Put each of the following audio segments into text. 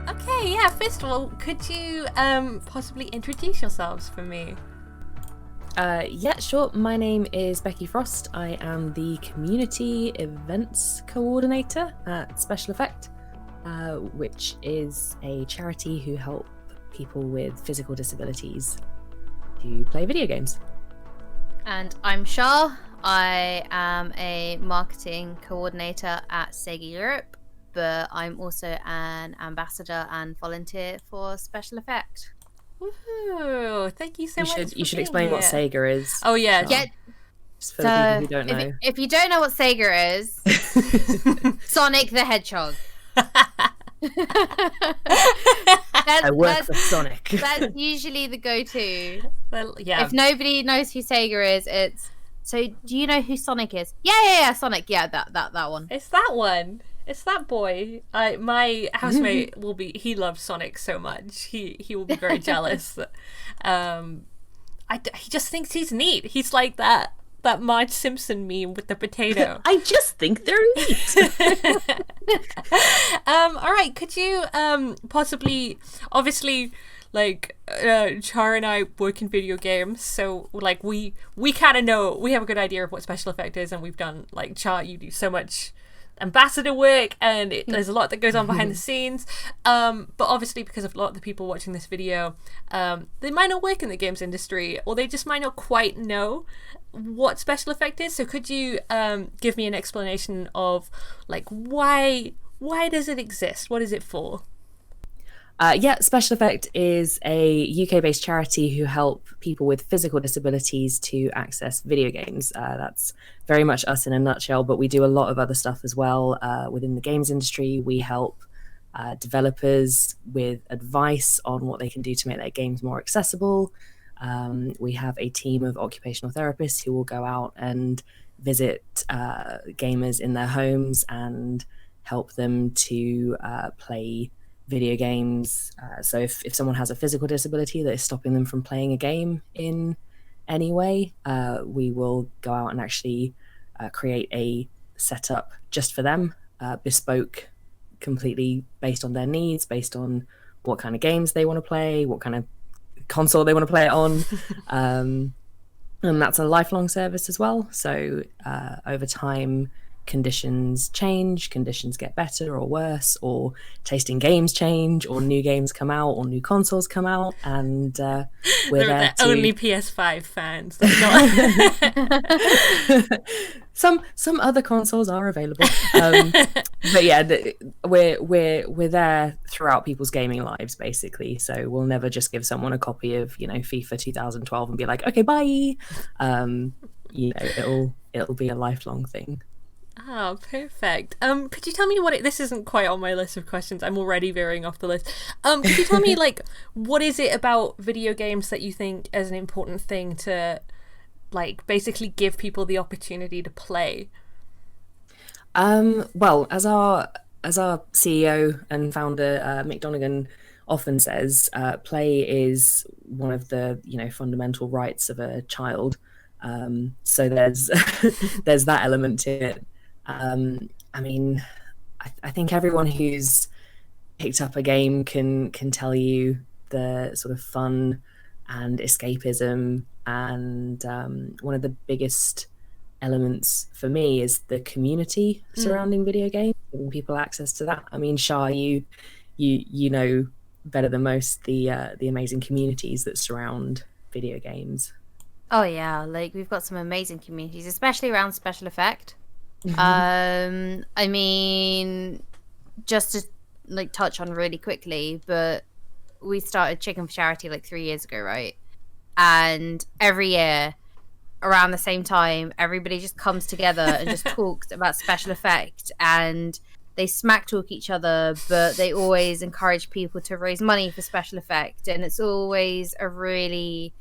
Okay, yeah, first of all, could you possibly introduce yourselves for me? Yeah, sure. My name is Becky Frost. I am the Community Events Coordinator at SpecialEffect, which is a charity who help people with physical disabilities to play video games. And I'm Char. I am a marketing coordinator at Sega Europe, but I'm also an ambassador and volunteer for SpecialEffect. Woohoo! Thank you so much. You should explain what Sega is. Oh yeah, yeah. Just for the people who don't know. If you don't know what Sega is, Sonic the Hedgehog. I work for Sonic. That's usually the go-to. Well, yeah. If nobody knows who Sega is, it's so. Do you know who Sonic is? Yeah, Sonic. Yeah, that one. It's that one. It's that boy. My housemate will be. He loves Sonic so much. He will be very jealous. He just thinks he's neat. He's like that Marge Simpson meme with the potato. I just think they're neat. All right. Could you possibly, obviously, like Char and I work in video games, so like we kind of know, we have a good idea of what SpecialEffect is, and we've done, like, Char, you do so much ambassador work, and there's a lot that goes on behind the scenes, but obviously because of a lot of the people watching this video, they might not work in the games industry, or they just might not quite know what SpecialEffect is. So could you give me an explanation of, like, why does it exist? What is it for? Yeah, SpecialEffect is a UK-based charity who help people with physical disabilities to access video games. That's very much us in a nutshell, but we do a lot of other stuff as well. Within the games industry, we help developers with advice on what they can do to make their games more accessible. We have a team of occupational therapists who will go out and visit gamers in their homes and help them to play video games. So if someone has a physical disability that is stopping them from playing a game in any way, we will go out and actually create a setup just for them, bespoke, completely based on their needs, based on what kind of games they want to play, what kind of console they want to play it on. And that's a lifelong service as well. So over time, conditions change, conditions get better or worse, or tasting games change, or new games come out, or new consoles come out, and we're there to... only PS5 fans. Some other consoles are available, but yeah, we're there throughout people's gaming lives, basically. So we'll never just give someone a copy of, FIFA 2012 and be like, okay, bye. It'll be a lifelong thing. Oh, perfect. Could you tell me this isn't quite on my list of questions. I'm already veering off the list. Could you tell me, like, what is it about video games that you think is an important thing to, like, basically give people the opportunity to play? Well, as our CEO and founder, Mick Donegan, often says, play is one of the, fundamental rights of a child. So there's that element to it. I mean, I think everyone who's picked up a game can tell you the sort of fun and escapism, and one of the biggest elements for me is the community surrounding video games, giving people access to that. I mean, Char, you know better than most the amazing communities that surround video games. Oh yeah, like, we've got some amazing communities, especially around SpecialEffect. I mean, just to, like, touch on really quickly, but we started Chicken for Charity like 3 years ago, right? And every year around the same time, everybody just comes together and just talks about SpecialEffect, and they smack talk each other, but they always encourage people to raise money for SpecialEffect, and it's always a really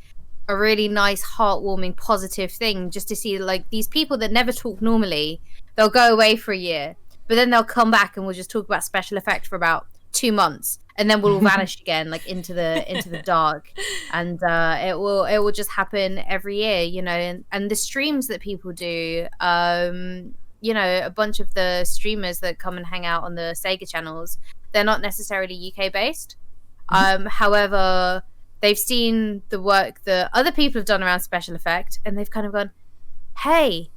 nice, heartwarming, positive thing just to see, like, these people that never talk normally, they'll go away for a year, but then they'll come back and we'll just talk about SpecialEffect for about 2 months, and then we'll all vanish again, like, into the dark. And it will just happen every year, and the streams that people do, you know, a bunch of the streamers that come and hang out on the Sega channels, they're not necessarily UK based. However, they've seen the work that other people have done around special effect, and they've kind of gone, hey,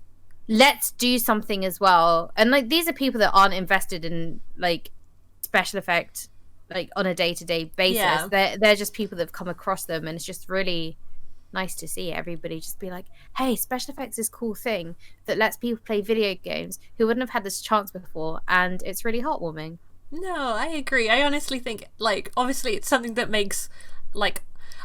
let's do something as well. And like, these are people that aren't invested in like special effect like on a day-to-day basis. They're just people that have come across them, and it's just really nice to see everybody just be like, hey, special effects is a cool thing that lets people play video games who wouldn't have had this chance before, and it's really heartwarming. No, I agree. I honestly think, like, obviously it's something that makes, like,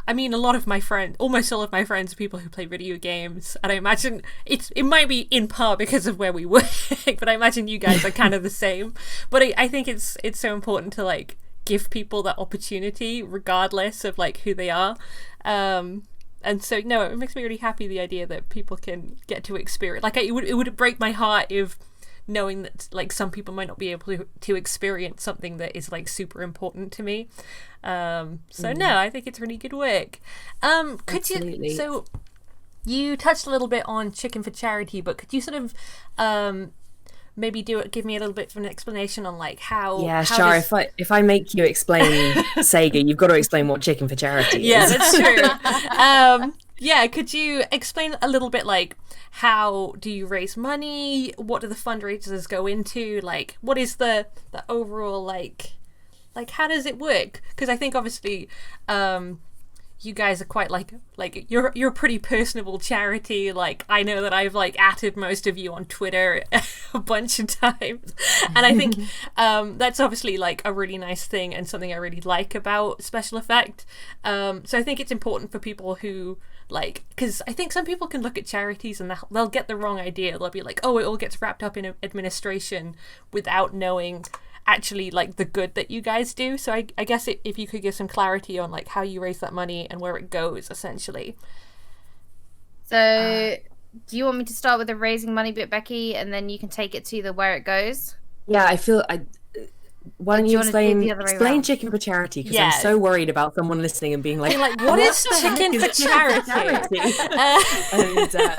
I mean, a lot of my friends, almost all of my friends are people who play video games, and I imagine it might be in part because of where we work, but I imagine you guys are kind of the same. But I think it's so important to, like, give people that opportunity regardless of, like, who they are. And so, no, it makes me really happy, the idea that people can get to experience. Like, it would break my heart if knowing that, like, some people might not be able to experience something that is, like, super important to me. So no, I think it's really good work. Absolutely. So you touched a little bit on Chicken for Charity, but could you sort of maybe give me a little bit of an explanation on, like, how? Yeah, Char, if I make you explain Sega, you've got to explain what Chicken for Charity is. Yeah, that's true. Yeah, could you explain a little bit, like, how do you raise money? What do the fundraisers go into? Like, what is the overall, like how does it work? Because I think obviously you guys are quite like you're a pretty personable charity. Like, I know that I've, like, atted most of you on Twitter a bunch of times, and I think that's obviously, like, a really nice thing and something I really like about Special Effect. So I think it's important for people who, like, because I think some people can look at charities and they'll get the wrong idea. They'll be like, oh, it all gets wrapped up in administration, without knowing actually, like, the good that you guys do. So I guess if you could give some clarity on, like, how you raise that money and where it goes, essentially. So do you want me to start with the raising money bit, Becky, and then you can take it to the where it goes? Yeah, I feel why don't you explain around? Chicken for Charity? Because I'm so worried about someone listening and being like, what is Chicken for Charity?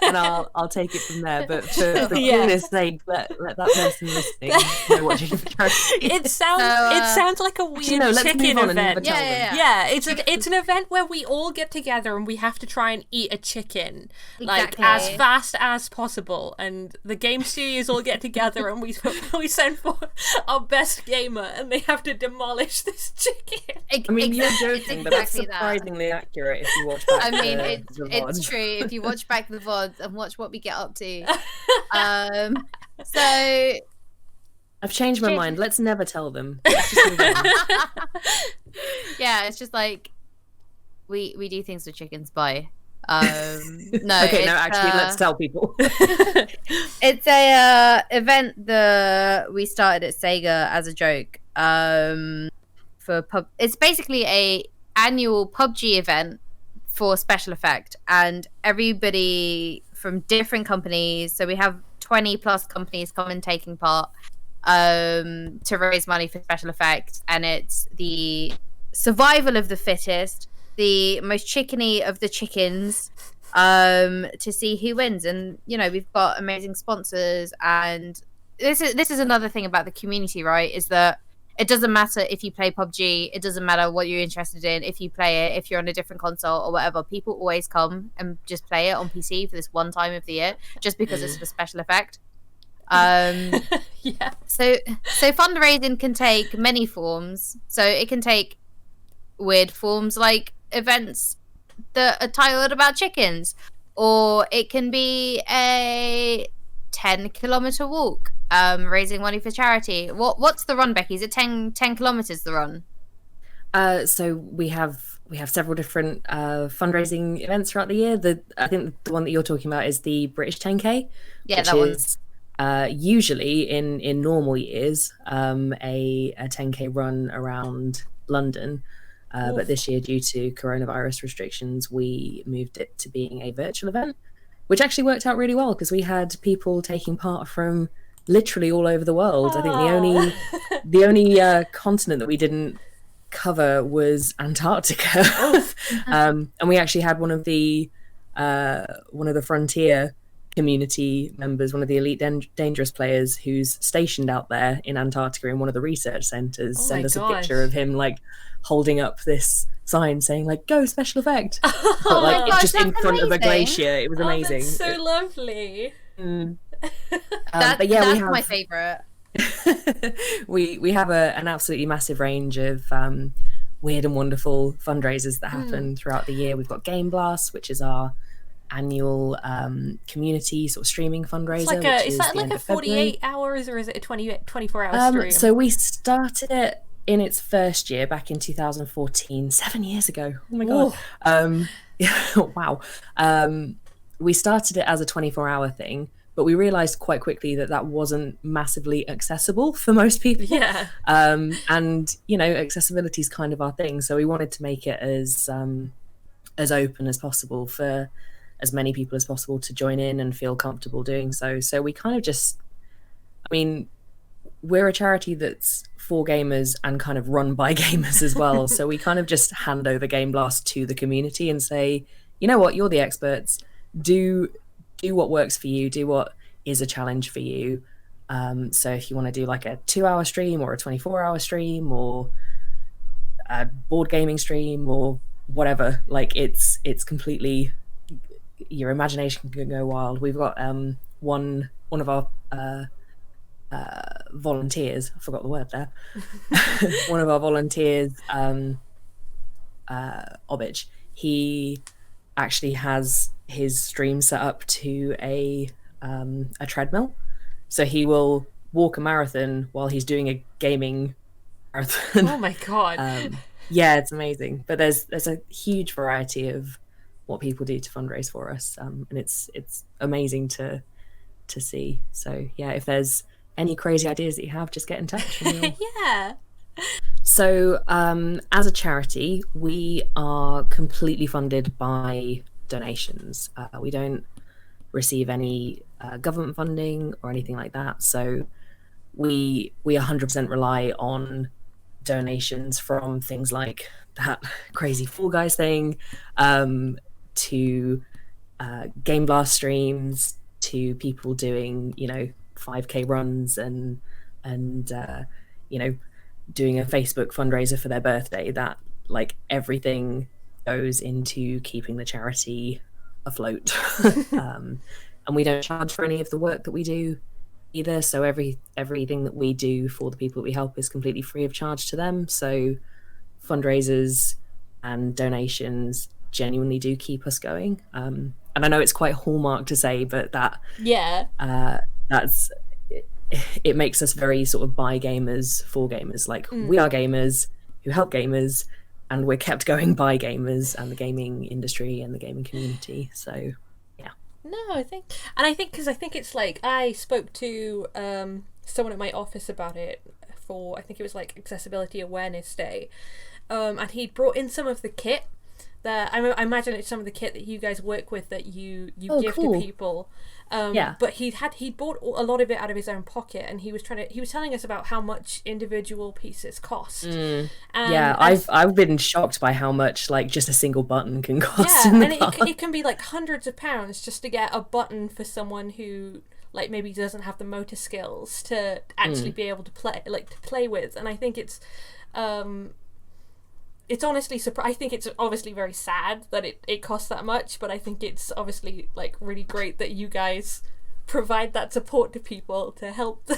And I'll take it from there. But for goodness sake, let that person listening know what Chicken for Charity is. It sounds like a weird chicken event. Yeah. It's an event where we all get together and we have to try and eat a chicken, exactly, like, as fast as possible. And the game studios all get together and we send for our best gamer, and they have to demolish this chicken. I mean, you're joking, but that's surprisingly accurate if you watch back it's true if you watch back the VODs and watch what we get up to. So I've changed my mind. Let's never tell them. Yeah, it's just like we do things with chickens. Bye. No. Okay, no, actually, let's tell people. It's a event that we started at Sega as a joke. It's basically a annual PUBG event for Special Effect, and everybody from different companies. So we have 20 plus companies come and taking part to raise money for Special Effect, and it's the survival of the fittest, the most chickeny of the chickens, to see who wins. And, you know, we've got amazing sponsors, and this is another thing about the community, right, is that it doesn't matter if you play PUBG, it doesn't matter what you're interested in, if you play it, if you're on a different console or whatever, people always come and just play it on PC for this one time of the year, just because it's for Special Effect. Yeah. So fundraising can take many forms. So it can take weird forms, like events that are titled about chickens, or it can be a 10-kilometer walk raising money for charity. What's the run, Becky? Is it 10 kilometers the run? So we have several different fundraising events throughout the year. I think the one that you're talking about is the British 10K, yeah, which that is usually in normal years a 10K run around London. But this year, due to coronavirus restrictions, we moved it to being a virtual event, which actually worked out really well because we had people taking part from literally all over the world. I think the only continent that we didn't cover was Antarctica. And we actually had one of the frontier community members, one of the elite dangerous players who's stationed out there in Antarctica in one of the research centers, send us a picture of him like holding up this sign saying like "Go Special Effect," but like it's just in front of a glacier. It was amazing. That's so lovely. But yeah, that's my favorite. we have an absolutely massive range of weird and wonderful fundraisers that happen throughout the year. We've got Game Blast, which is our annual community sort of streaming fundraiser. Is that like a 48 hours or is it a 24-hour stream? So we started it in its first year back in 2014, 7 years ago. Oh my god. Wow. We started it as a 24-hour thing, but we realized quite quickly that that wasn't massively accessible for most people. Yeah. And you know, accessibility is kind of our thing, so we wanted to make it as open as possible for as many people as possible to join in and feel comfortable doing so. So we kind of just, I mean, we're a charity that's for gamers and kind of run by gamers as well. So we kind of just hand over Game Blast to the community and say, you know what, you're the experts. Do what works for you. Do what is a challenge for you. So if you want to do like a 2-hour stream or a 24-hour stream or a board gaming stream or whatever, like it's completely, your imagination can go wild. We've got one of our volunteers, I forgot the word there. One of our volunteers, Obich, he actually has his stream set up to a treadmill, so he will walk a marathon while he's doing a gaming marathon. Oh my god. Yeah, it's amazing. But there's a huge variety of what people do to fundraise for us, and it's amazing to see. So yeah, if there's any crazy ideas that you have, just get in touch. Yeah. So as a charity, we are completely funded by donations. We don't receive any government funding or anything like that. So we 100% rely on donations from things like that crazy Fall Guys thing, to Game Blast streams, to people doing 5K runs and doing a Facebook fundraiser for their birthday. That like everything goes into keeping the charity afloat. And we don't charge for any of the work that we do either, so everything that we do for the people that we help is completely free of charge to them. So fundraisers and donations genuinely do keep us going, and I know it's quite hallmark to say, but that's it makes us very sort of by gamers for gamers. Like we are gamers who help gamers, and we're kept going by gamers and the gaming industry and the gaming community. So yeah. No, I think it's like, I spoke to someone at my office about it for, I think it was like Accessibility Awareness Day, and he brought in some of the kit that I imagine it's some of the kit that you guys work with that you give to people. But he'd bought a lot of it out of his own pocket, and he was telling us about how much individual pieces cost. I've been shocked by how much like just a single button can cost. Yeah, and it can be like hundreds of pounds just to get a button for someone who like maybe doesn't have the motor skills to actually be able to play with. And I think it's honestly I think it's obviously very sad that it costs that much, but I think it's obviously like really great that you guys provide that support to people to help them.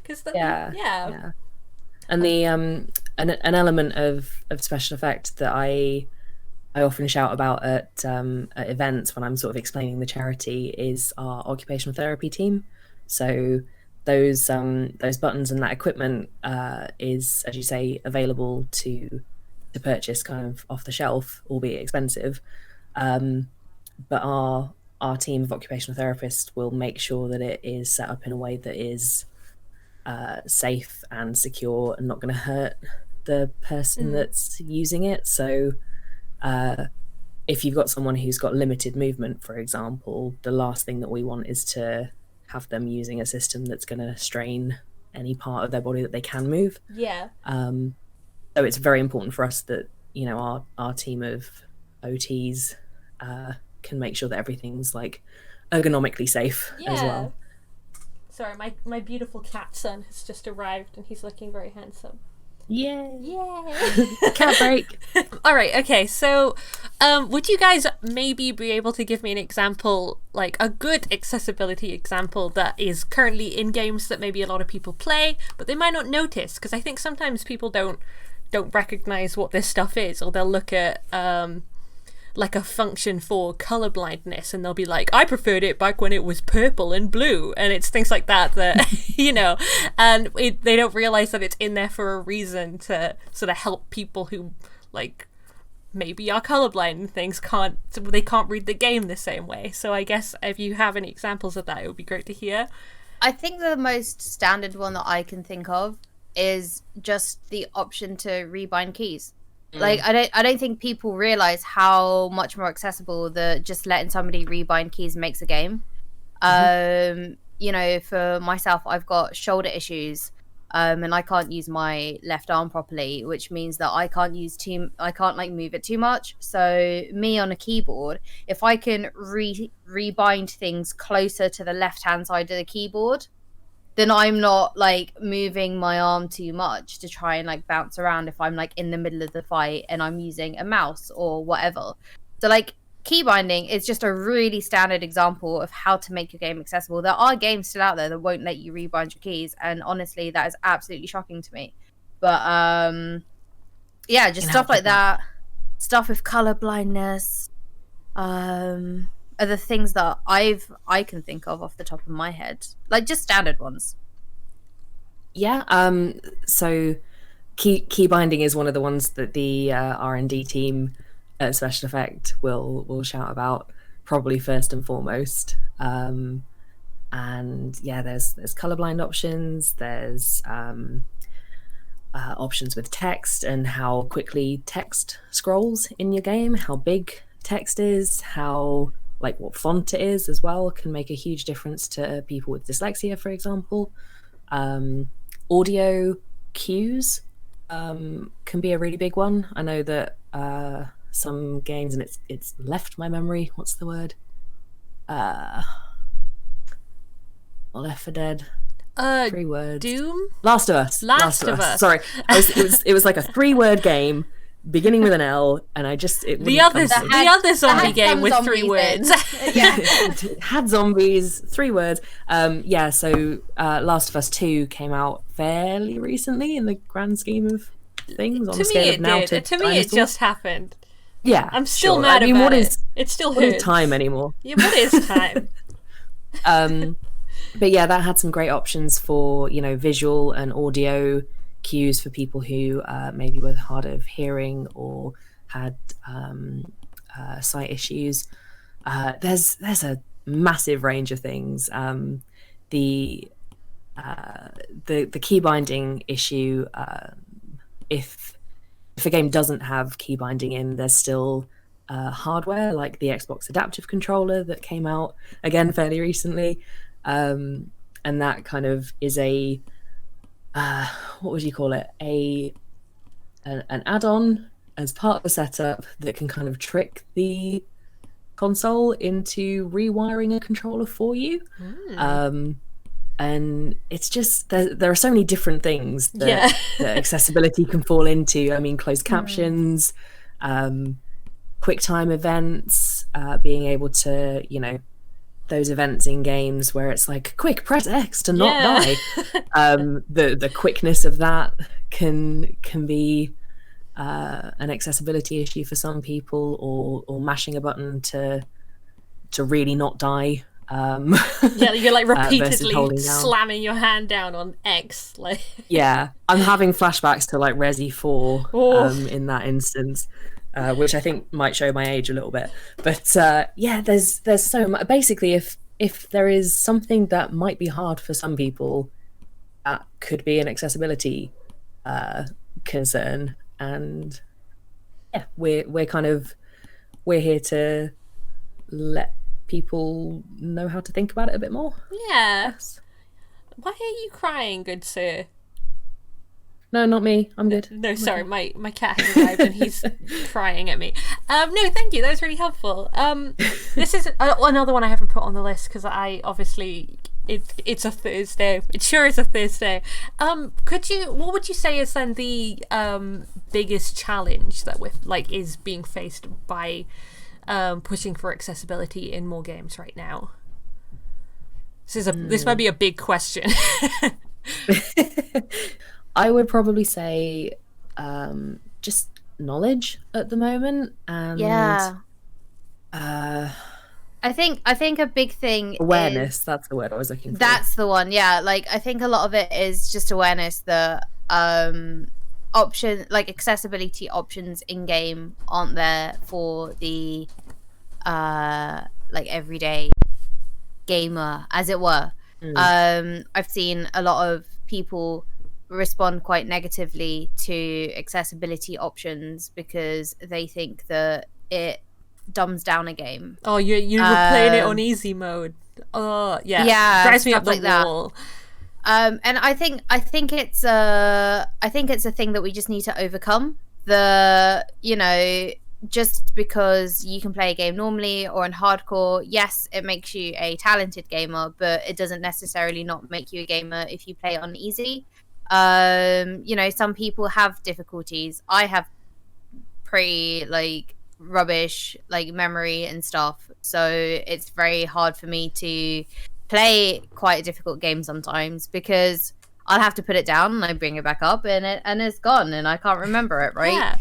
Because and the an element of special effect that I often shout about at events when I'm sort of explaining the charity is our occupational therapy team. So those buttons and that equipment is, as you say, available to purchase kind of off the shelf, albeit expensive. But our team of occupational therapists will make sure that it is set up in a way that is safe and secure and not going to hurt the person that's using it. So if you've got someone who's got limited movement, for example, the last thing that we want is to have them using a system that's going to strain any part of their body that they can move. Yeah. So it's very important for us that our team of OTs can make sure that everything's like ergonomically safe as well. Sorry, my beautiful cat son has just arrived and he's looking very handsome. Yay! Cat break. All right. Okay. So, would you guys maybe be able to give me an example, like a good accessibility example that is currently in games that maybe a lot of people play, but they might not notice? Because I think sometimes people don't recognize what this stuff is, or they'll look at like a function for color blindness and they'll be like, I preferred it back when it was purple and blue, and it's things like that you know, and they don't realize that it's in there for a reason to sort of help people who like maybe are colorblind and things can't read the game the same way. So I guess if you have any examples of that, it would be great to hear. I think the most standard one that I can think of is just the option to rebind keys. Like, I don't think people realize how much more accessible just letting somebody rebind keys makes a game. You know, for myself, I've got shoulder issues, and I can't use my left arm properly, which means that I can't like move it too much. So me on a keyboard, if I can rebind things closer to the left hand side of the keyboard, then I'm not like moving my arm too much to try and like bounce around if I'm like in the middle of the fight and I'm using a mouse or whatever. So like key binding is just a really standard example of how to make your game accessible. There are games still out there that won't let you rebind your keys, and honestly that is absolutely shocking to me. But yeah, just stuff like that, stuff with color blindness, are the things that I can think of off the top of my head, like just standard ones. So key binding is one of the ones that the R&D team at SpecialEffect will shout about probably first and foremost. And yeah, there's colorblind options, there's options with text and how quickly text scrolls in your game, how big text is, how like what font it is as well can make a huge difference to people with dyslexia, for example. Audio cues can be a really big one. I know that some games, and it's left my memory, what's the word? Left 4 Dead. 3 words. Doom? Last of Us. Sorry. It was like a 3-word game beginning with an L, and the other zombie game with 3 words. Yeah. It had zombies, 3 words. So Last of Us 2 came out fairly recently in the grand scheme of things. On the scale of now to me, it just happened. Yeah, I'm still mad about it. It still hurts. What is time anymore? Yeah, what is time? But yeah, that had some great options for, you know, visual and audio cues for people who maybe were hard of hearing or had sight issues. There's a massive range of things. The key binding issue, if a game doesn't have key binding in, there's still hardware like the Xbox adaptive controller that came out again fairly recently, and that kind of is a what would you call it, an add-on as part of the setup that can kind of trick the console into rewiring a controller for you. And it's just there are so many different things that accessibility can fall into. I mean, closed captions, QuickTime events, being able to, you know, those events in games where it's like, quick, press X to not die. The quickness of that can be an accessibility issue for some people, or mashing a button to really not die. You're like repeatedly slamming your hand down on X. Like, yeah, I'm having flashbacks to like Resi 4 in that instance. Which I think might show my age a little bit, but yeah, there's so much. Basically, if there is something that might be hard for some people, that could be an accessibility concern, and yeah, we're here to let people know how to think about it a bit more. Yeah. Why are you crying, good sir? No, not me. I'm good. No, sorry, my cat has arrived and he's crying at me. No, thank you. That was really helpful. This is another one I haven't put on the list because I obviously it's a Thursday. It sure is a Thursday. What would you say is then the biggest challenge that is being faced by pushing for accessibility in more games right now? This might be a big question. I would probably say just knowledge at the moment, and I think a big thing awareness. is, that's the word I was looking for. That's the one. Yeah, like I think a lot of it is just awareness that accessibility options in game aren't there for the everyday gamer, as it were. I've seen a lot of people respond quite negatively to accessibility options because they think that it dumbs down a game. Oh, you're playing it on easy mode. Oh, yeah, drives me up the wall. And I think it's a thing that we just need to overcome. Just because you can play a game normally or in hardcore, yes, it makes you a talented gamer, but it doesn't necessarily not make you a gamer if you play on easy. Some people have difficulties. I have pretty rubbish memory and stuff, so it's very hard for me to play quite a difficult game sometimes because I'll have to put it down and I bring it back up and it's gone and I can't remember it, right? Yeah.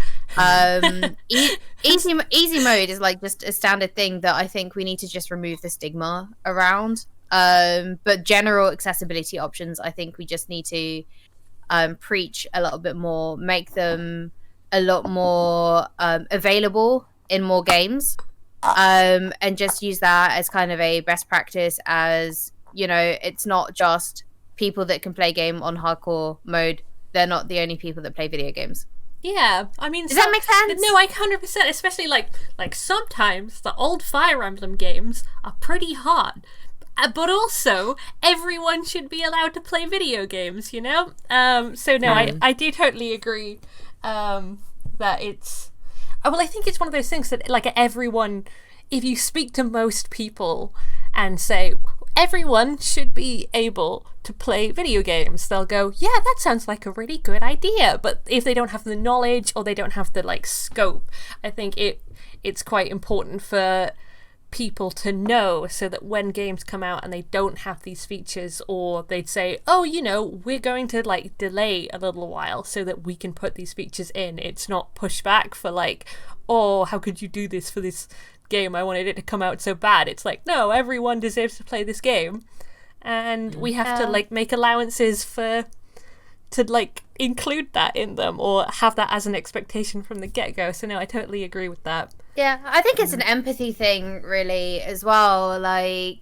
Easy mode is just a standard thing that I think we need to just remove the stigma around. But general accessibility options, I think we just need to preach a little bit more, make them a lot more available in more games, and just use that as kind of a best practice. As it's not just people that can play game on hardcore mode. They're not the only people that play video games. Yeah, I mean, does that make sense? No, 100%. Especially like sometimes the old Fire Emblem games are pretty hard, but also everyone should be allowed to play video games. So no, I do totally agree that it's. Well, I think it's one of those things that everyone, if you speak to most people and say everyone should be able to play video games, they'll go, yeah, that sounds like a really good idea. But if they don't have the knowledge or they don't have the scope, I think it's quite important for people to know, so that when games come out and they don't have these features, or they'd say, oh, we're going to delay a little while so that we can put these features in. It's not pushback for oh, how could you do this for this game? I wanted it to come out so bad. It's no, everyone deserves to play this game, and we have to make allowances to include that in them, or have that as an expectation from the get-go. So no, I totally agree with that. Yeah, I think it's an empathy thing really as well. I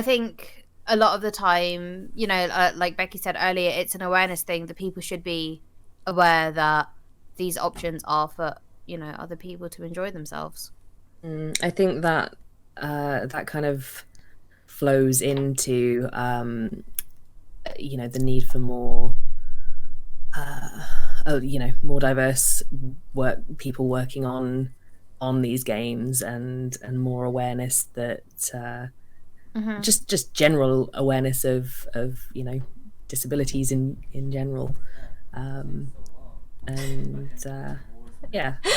think a lot of the time, like Becky said earlier, it's an awareness thing that people should be aware that these options are for other people to enjoy themselves. I think that that kind of flows into the need for more more diverse people working on these games, and more awareness that just general awareness of disabilities in general,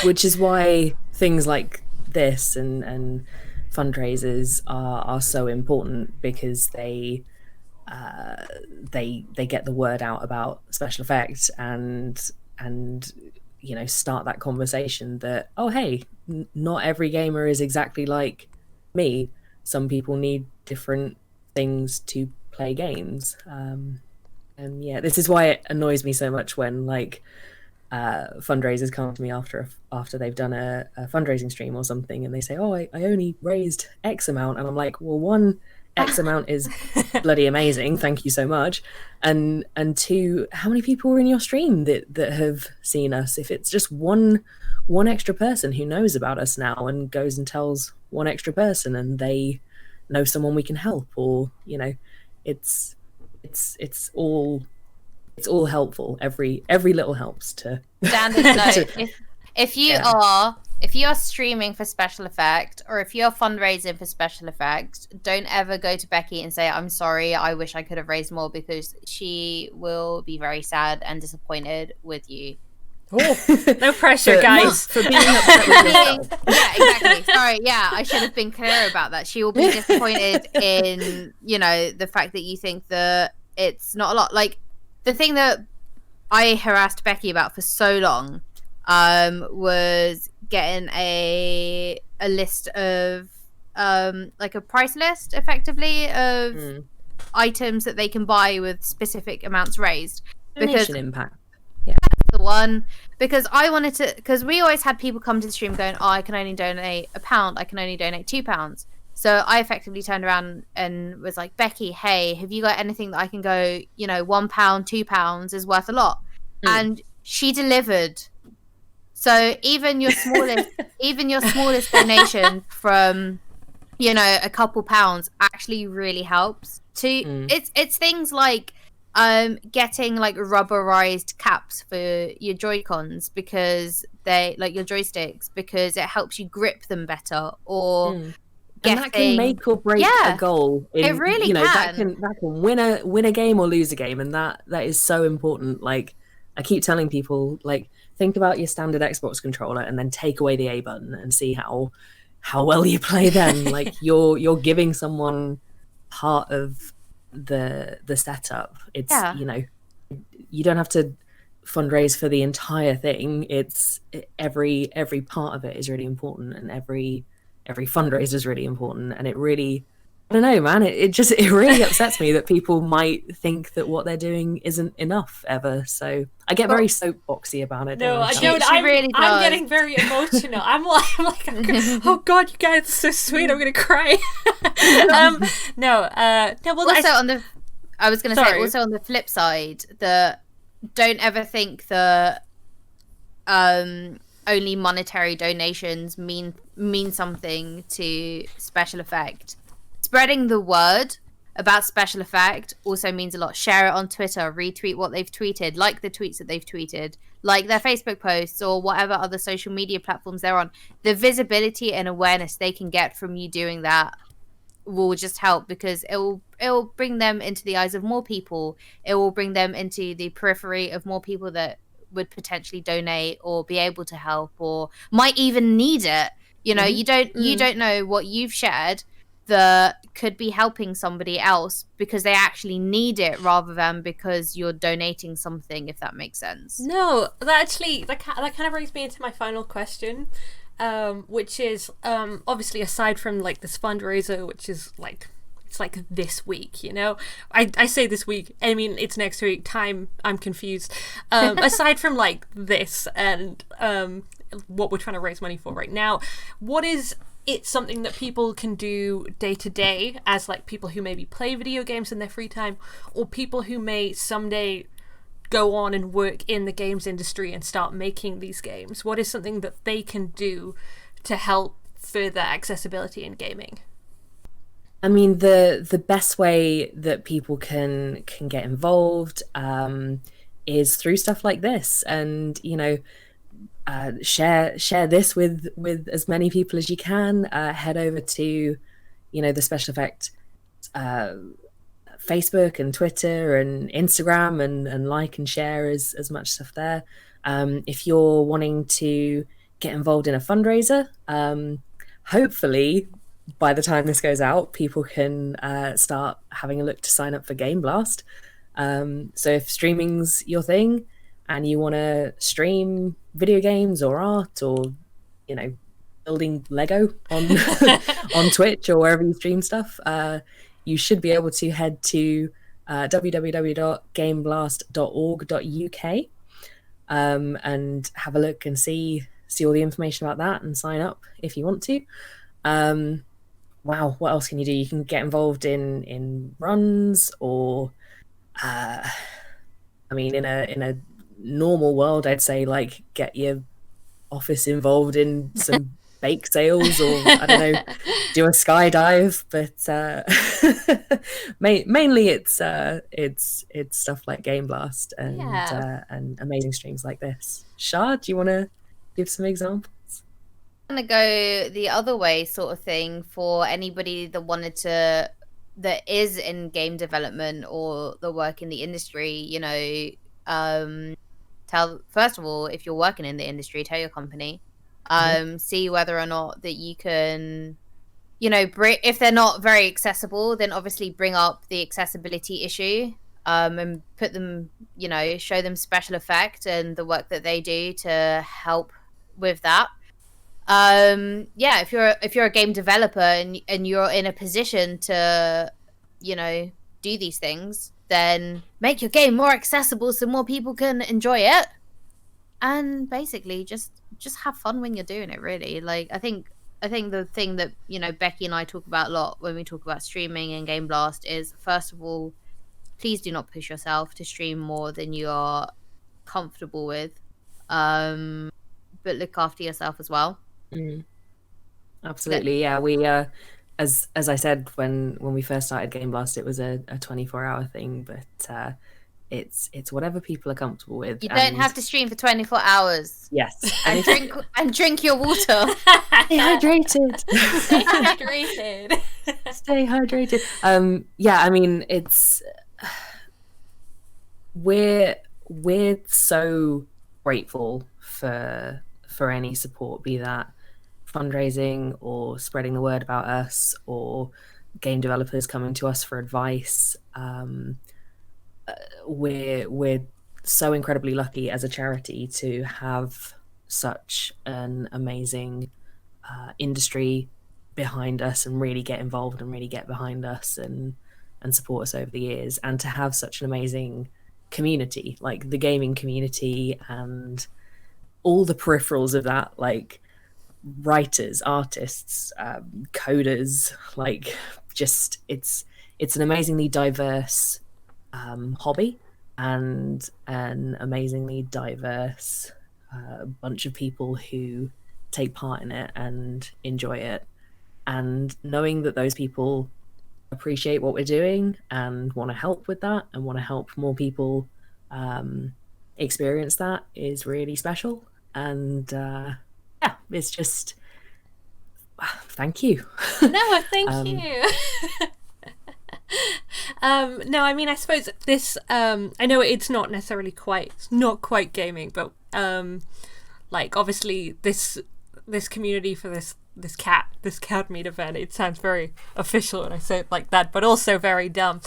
which is why things like this and fundraisers are so important, because they get the word out about SpecialEffects and start that conversation that, oh hey, not every gamer is exactly like me. Some people need different things to play games, and this is why it annoys me so much when fundraisers come to me after they've done a fundraising stream or something, and they say, oh, I only raised X amount, and I'm like, well, one, X amount is bloody amazing, thank you so much, and two, how many people were in your stream that have seen us? If it's just one extra person who knows about us now and goes and tells one extra person, and they know someone we can help, or it's all it's all helpful. Every little helps to Standard note. If you are streaming for Special Effect, or if you're fundraising for Special Effect, don't ever go to Becky and say, I'm sorry, I wish I could have raised more, because she will be very sad and disappointed with you. Oh, no pressure, guys. For being upset with yourself. Yeah, exactly. Sorry, yeah, I should have been clear about that. She will be disappointed in, the fact that you think that it's not a lot. Like, the thing that I harassed Becky about for so long was getting a list of like a price list, effectively, of items that they can buy with specific amounts raised. Donation impact. The one, because I wanted to, because we always had people come to the stream going, I can only donate £1, I can only donate £2. So I effectively turned around and was like, Becky, hey, have you got anything that I can go, £1, £2 is worth a lot? And she delivered. So even your smallest donation from a couple pounds actually really helps. It's things like getting like rubberized caps for your Joy-Cons, because they like your joysticks, because it helps you grip them better, or and that can make or break a goal. It really can. That can win a game or lose a game, and that is so important. Like, I keep telling people, like, think about your standard Xbox controller and then take away the A button and see how well you play then. Like, you're giving someone part of the setup. It's you don't have to fundraise for the entire thing. It's every part of it is really important, and every fundraiser is really important. And it really, I don't know, man, it really upsets me that people might think that what they're doing isn't enough ever. So I get very soapboxy about it. No, I don't. I'm getting very emotional. I'm like, oh God, you guys are so sweet. I'm gonna cry. No. Well, also I was gonna say, also on the flip side, that don't ever think that only monetary donations mean something to Special Effect. Spreading the word about Special Effect also means a lot. Share it on Twitter, retweet what they've tweeted, like the tweets that they've tweeted, like their Facebook posts or whatever other social media platforms they're on. The visibility and awareness they can get from you doing that will just help, because it will bring them into the eyes of more people. It will bring them into the periphery of more people that would potentially donate or be able to help, or might even need it. You don't know what you've shared that could be helping somebody else because they actually need it, rather than because you're donating something, if that makes sense. No, that kind of brings me into my final question, which is obviously, aside from like this fundraiser, which is like, it's like this week, I say this week, I mean it's next week, time, I'm confused. Aside from like this and what we're trying to raise money for right now, what is it's something that people can do day to day, as like people who maybe play video games in their free time, or people who may someday go on and work in the games industry and start making these games? What is something that they can do to help further accessibility in gaming? I mean, the best way that people can get involved is through stuff like this, and share this with as many people as you can. Head over to the Special Effect Facebook and Twitter and Instagram, and like and share as much stuff there. If you're wanting to get involved in a fundraiser, hopefully by the time this goes out, people can start having a look to sign up for Game Blast. So if streaming's your thing and you want to stream video games or art, or building Lego on on Twitch or wherever you stream stuff, you should be able to head to www.gameblast.org.uk and have a look and see all the information about that, and sign up if you want to. Wow, what else can you do? You can get involved in runs, or I mean, in a normal world, I'd say like get your office involved in some bake sales or I don't know, do a skydive. But mainly it's stuff like Game Blast and amazing streams like this. Char, do you want to give some examples? I'm gonna go the other way, sort of thing, for anybody that is in game development or the work in the industry. You know, first of all, if you're working in the industry, tell your company. See whether or not that you can, you know, if they're not very accessible, then obviously bring up the accessibility issue, and put them, you know, show them SpecialEffect and the work that they do to help with that. If you're a game developer and you're in a position to, you know, do these things, then make your game more accessible so more people can enjoy it, and basically just have fun when you're doing it. Really, like I think the thing that, you know, Becky and I talk about a lot when we talk about streaming and Game Blast is, first of all, please do not push yourself to stream more than you are comfortable with, but look after yourself as well. Absolutely. Yeah, we as I said when we first started Game Blast, it was a 24-hour thing, but it's whatever people are comfortable with. You don't have to stream for 24 hours. Yes. And drink your water. Stay hydrated. Stay hydrated. Stay hydrated. Yeah, I mean, it's we're so grateful for any support, be that fundraising or spreading the word about us or game developers coming to us for advice. We're so incredibly lucky as a charity to have such an amazing industry behind us and really get involved and really get behind us and support us over the years, and to have such an amazing community, like the gaming community and all the peripherals of that, like writers, artists, coders, like just it's an amazingly diverse hobby and an amazingly diverse bunch of people who take part in it and enjoy it, and knowing that those people appreciate what we're doing and want to help with that and want to help more people experience that is really special. And yeah, it's just thank you. No, thank you. No, I mean, I suppose this I know it's not necessarily not quite gaming, but like obviously this community for this CATMEET event, it sounds very official and I say it like that, but also very dumb.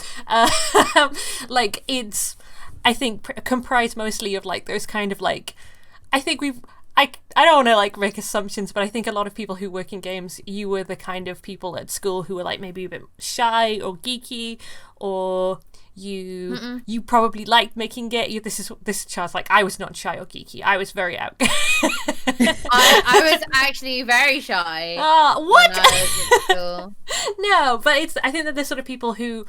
Like it's, I think, comprised mostly of like those kind of like, I think I don't want to like make assumptions, but I think a lot of people who work in games, you were the kind of people at school who were like maybe a bit shy or geeky, or you probably liked making this Char's like, I was not shy or geeky. I was very out. I was actually very shy. What? When I was at school. No, but I think that the sort of people who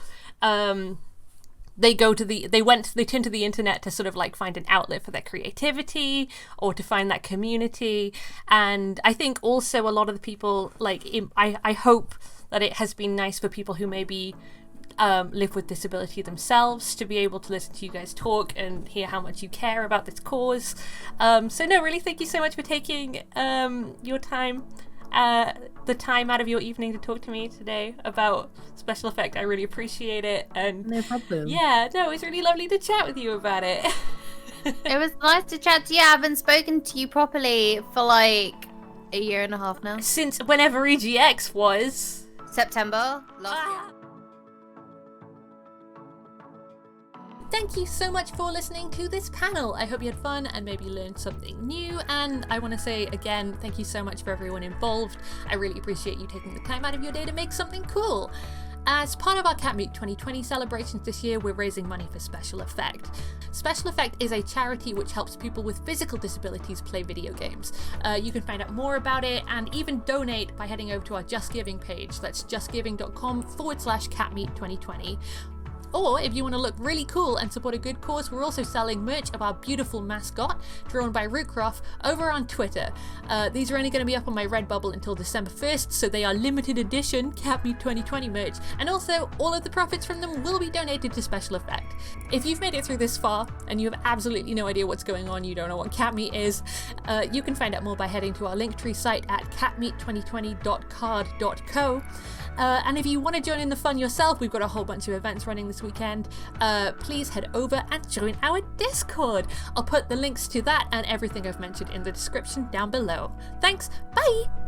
they turn to the internet to sort of like find an outlet for their creativity or to find that community. And I think also a lot of the people, like, I hope that it has been nice for people who maybe live with disability themselves to be able to listen to you guys talk and hear how much you care about this cause. So no, really thank you so much for taking your time, the time out of your evening to talk to me today about SpecialEffect. I really appreciate it. And no problem. Yeah, no, it was really lovely to chat with you about it. It was nice to chat to you. I haven't spoken to you properly for like a year and a half now. Since whenever EGX was. September last year. Thank you so much for listening to this panel. I hope you had fun and maybe learned something new. And I want to say again, thank you so much for everyone involved. I really appreciate you taking the time out of your day to make something cool. As part of our CATMEET 2020 celebrations this year, we're raising money for SpecialEffect. SpecialEffect is a charity which helps people with physical disabilities play video games. You can find out more about it and even donate by heading over to our Just Giving page. That's justgiving.com/CATMEET 2020. Or if you want to look really cool and support a good cause, we're also selling merch of our beautiful mascot, drawn by Rootcroft, over on Twitter. These are only going to be up on my Redbubble until December 1st, so they are limited edition CATMEET 2020 merch, and also all of the profits from them will be donated to Special Effect. If you've made it through this far and you have absolutely no idea what's going on, you don't know what CATMEET is, you can find out more by heading to our Linktree site at catmeet2020.card.co. And if you want to join in the fun yourself, we've got a whole bunch of events running this weekend. Please head over and join our Discord. I'll put the links to that and everything I've mentioned in the description down below. Thanks, bye!